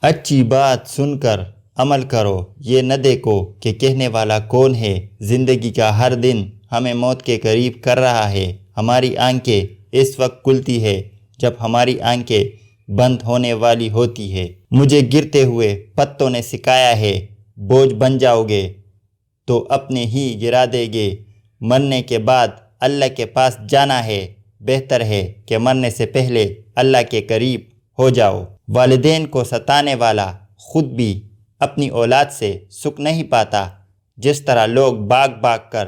اچھی بات سن کر عمل کرو، یہ نہ دیکھو کہ کہنے والا کون ہے۔ زندگی کا ہر دن ہمیں موت کے قریب کر رہا ہے۔ ہماری آنکھیں اس وقت کھلتی ہے جب ہماری آنکھیں بند ہونے والی ہوتی ہے۔ مجھے گرتے ہوئے پتوں نے سکھایا ہے، بوجھ بن جاؤ گے تو اپنے ہی گرا دے گے۔ مرنے کے بعد اللہ کے پاس جانا ہے، بہتر ہے کہ مرنے سے پہلے اللہ کے قریب ہو جاؤ۔ والدین کو ستانے والا خود بھی اپنی اولاد سے سکھ نہیں پاتا۔ جس طرح لوگ بھاگ بھاگ کر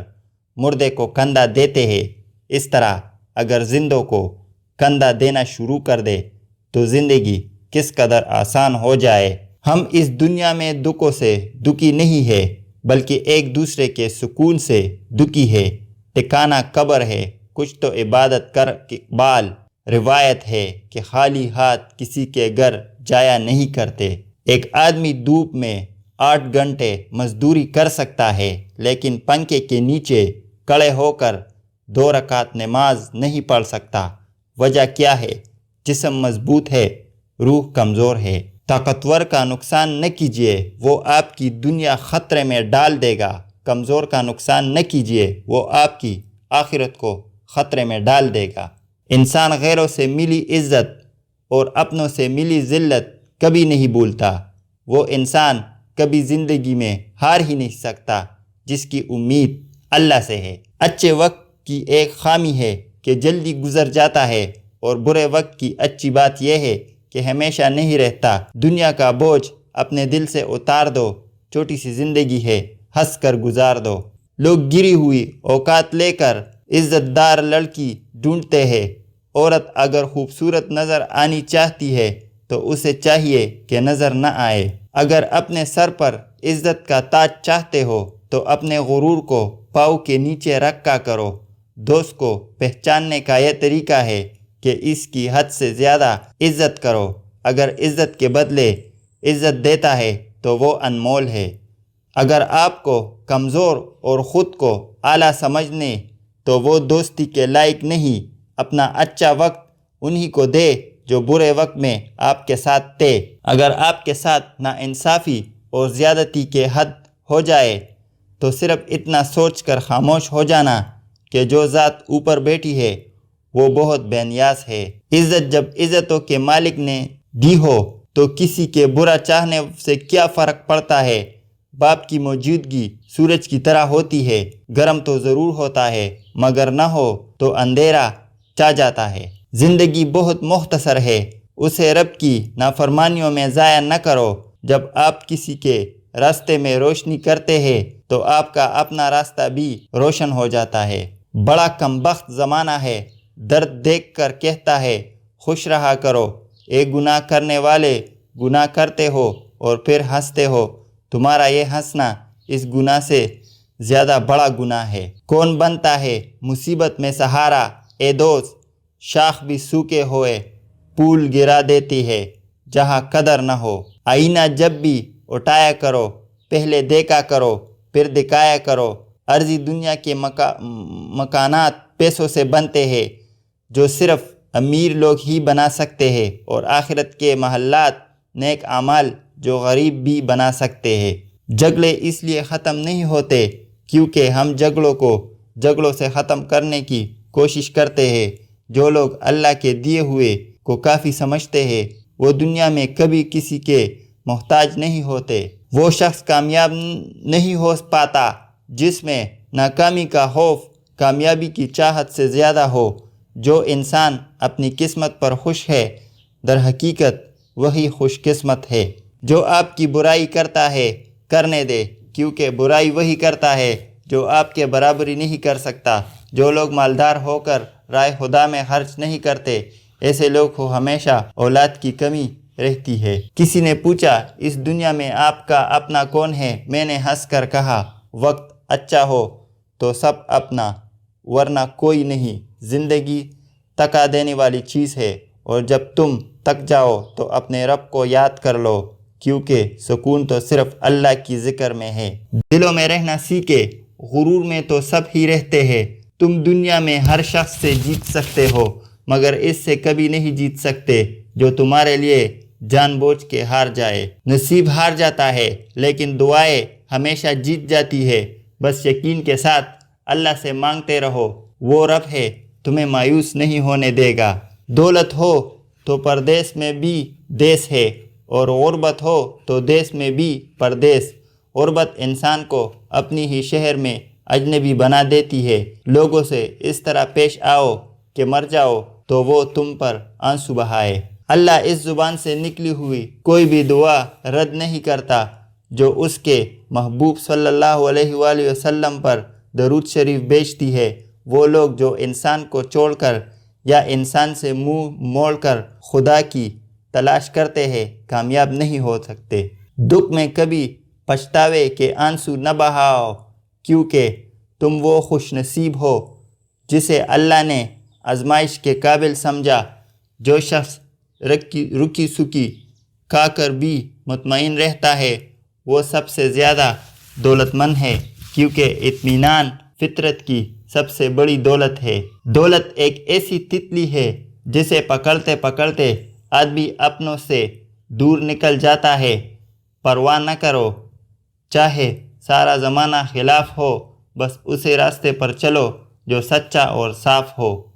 مردے کو کندھا دیتے ہیں، اس طرح اگر زندوں کو کندھا دینا شروع کر دے تو زندگی کس قدر آسان ہو جائے۔ ہم اس دنیا میں دکھوں سے دکھی نہیں ہے، بلکہ ایک دوسرے کے سکون سے دکھی ہے۔ ٹھکانہ قبر ہے، کچھ تو عبادت کر اقبال۔ روایت ہے کہ خالی ہاتھ کسی کے گھر جایا نہیں کرتے۔ ایک آدمی دھوپ میں 8 گھنٹے مزدوری کر سکتا ہے، لیکن پنکھے کے نیچے کھڑے ہو کر 2 رکعت نماز نہیں پڑھ سکتا۔ وجہ کیا ہے؟ جسم مضبوط ہے، روح کمزور ہے۔ طاقتور کا نقصان نہ کیجیے، وہ آپ کی دنیا خطرے میں ڈال دے گا۔ کمزور کا نقصان نہ کیجیے، وہ آپ کی آخرت کو خطرے میں ڈال دے گا۔ انسان غیروں سے ملی عزت اور اپنوں سے ملی ذلت کبھی نہیں بھولتا۔ وہ انسان کبھی زندگی میں ہار ہی نہیں سکتا جس کی امید اللہ سے ہے۔ اچھے وقت کی ایک خامی ہے کہ جلدی گزر جاتا ہے، اور برے وقت کی اچھی بات یہ ہے کہ ہمیشہ نہیں رہتا۔ دنیا کا بوجھ اپنے دل سے اتار دو، چھوٹی سی زندگی ہے، ہنس کر گزار دو۔ لوگ گری ہوئی اوقات لے کر عزت دار لڑکی ڈھونڈتے ہیں۔ عورت اگر خوبصورت نظر آنی چاہتی ہے تو اسے چاہیے کہ نظر نہ آئے۔ اگر اپنے سر پر عزت کا تاج چاہتے ہو تو اپنے غرور کو پاؤں کے نیچے رکھا کرو۔ دوست کو پہچاننے کا یہ طریقہ ہے کہ اس کی حد سے زیادہ عزت کرو۔ اگر عزت کے بدلے عزت دیتا ہے تو وہ انمول ہے۔ اگر آپ کو کمزور اور خود کو اعلیٰ سمجھنے تو وہ دوستی کے لائق نہیں۔ اپنا اچھا وقت انہی کو دے جو برے وقت میں آپ کے ساتھ تھے۔ اگر آپ کے ساتھ ناانصافی اور زیادتی کے حد ہو جائے تو صرف اتنا سوچ کر خاموش ہو جانا کہ جو ذات اوپر بیٹھی ہے وہ بہت بے نیاز ہے۔ عزت جب عزتوں کے مالک نے دی ہو تو کسی کے برا چاہنے سے کیا فرق پڑتا ہے۔ باپ کی موجودگی سورج کی طرح ہوتی ہے، گرم تو ضرور ہوتا ہے مگر نہ ہو تو اندھیرا چھا جاتا ہے۔ زندگی بہت مختصر ہے، اسے رب کی نافرمانیوں میں ضائع نہ کرو۔ جب آپ کسی کے راستے میں روشنی کرتے ہیں تو آپ کا اپنا راستہ بھی روشن ہو جاتا ہے۔ بڑا کمبخت زمانہ ہے، درد دیکھ کر کہتا ہے خوش رہا کرو۔ ایک گناہ کرنے والے گناہ کرتے ہو اور پھر ہنستے ہو، تمہارا یہ ہنسنا اس گناہ سے زیادہ بڑا گناہ ہے۔ کون بنتا ہے مصیبت میں سہارا، اے دوست شاخ بھی سوکھے ہوئے پھول گرا دیتی ہے جہاں قدر نہ ہو۔ آئینہ جب بھی اٹھایا کرو، پہلے دیکھا کرو پھر دکھایا کرو۔ عرضی دنیا کے مکانات پیسوں سے بنتے ہیں جو صرف امیر لوگ ہی بنا سکتے ہیں، اور آخرت کے محلات نیک اعمال جو غریب بھی بنا سکتے ہیں۔ جھگڑے اس لیے ختم نہیں ہوتے کیونکہ ہم جھگڑوں سے ختم کرنے کی کوشش کرتے ہیں۔ جو لوگ اللہ کے دیے ہوئے کو کافی سمجھتے ہیں وہ دنیا میں کبھی کسی کے محتاج نہیں ہوتے۔ وہ شخص کامیاب نہیں ہو پاتا جس میں ناکامی کا خوف کامیابی کی چاہت سے زیادہ ہو۔ جو انسان اپنی قسمت پر خوش ہے در حقیقت وہی خوش قسمت ہے۔ جو آپ کی برائی کرتا ہے کرنے دے، کیونکہ برائی وہی کرتا ہے جو آپ کے برابری نہیں کر سکتا۔ جو لوگ مالدار ہو کر راہ خدا میں خرچ نہیں کرتے، ایسے لوگ کو ہمیشہ اولاد کی کمی رہتی ہے۔ کسی نے پوچھا اس دنیا میں آپ کا اپنا کون ہے؟ میں نے ہنس کر کہا وقت اچھا ہو تو سب اپنا، ورنہ کوئی نہیں۔ زندگی تکا دینے والی چیز ہے، اور جب تم تک جاؤ تو اپنے رب کو یاد کر لو، کیونکہ سکون تو صرف اللہ کی ذکر میں ہے۔ دلوں میں رہنا سیکھے، غرور میں تو سب ہی رہتے ہیں۔ تم دنیا میں ہر شخص سے جیت سکتے ہو مگر اس سے کبھی نہیں جیت سکتے جو تمہارے لیے جان بوجھ کے ہار جائے۔ نصیب ہار جاتا ہے لیکن دعائیں ہمیشہ جیت جاتی ہے۔ بس یقین کے ساتھ اللہ سے مانگتے رہو، وہ رب ہے تمہیں مایوس نہیں ہونے دے گا۔ دولت ہو تو پردیس میں بھی دیس ہے، اور غربت ہو تو دیس میں بھی پردیس۔ غربت انسان کو اپنی ہی شہر میں اجنبی بنا دیتی ہے۔ لوگوں سے اس طرح پیش آؤ کہ مر جاؤ تو وہ تم پر آنسو بہائے۔ اللہ اس زبان سے نکلی ہوئی کوئی بھی دعا رد نہیں کرتا جو اس کے محبوب صلی اللہ علیہ وآلہ وسلم پر درود شریف بھیجتی ہے۔ وہ لوگ جو انسان کو چھوڑ کر یا انسان سے منہ موڑ کر خدا کی تلاش کرتے ہیں کامیاب نہیں ہو سکتے۔ دکھ میں کبھی پچھتاوے کے آنسو نہ بہاؤ، کیونکہ تم وہ خوش نصیب ہو جسے اللہ نے آزمائش کے قابل سمجھا۔ جو شخص رکی سکی کھا کر بھی مطمئن رہتا ہے وہ سب سے زیادہ دولت مند ہے، کیونکہ اطمینان فطرت کی سب سے بڑی دولت ہے۔ دولت ایک ایسی تتلی ہے جسے پکڑتے پکڑتے آدمی اپنوں سے دور نکل جاتا ہے۔ پرواہ نہ کرو، چاہے سارا زمانہ خلاف ہو، بس اسے راستے پر چلو جو سچا اور صاف ہو۔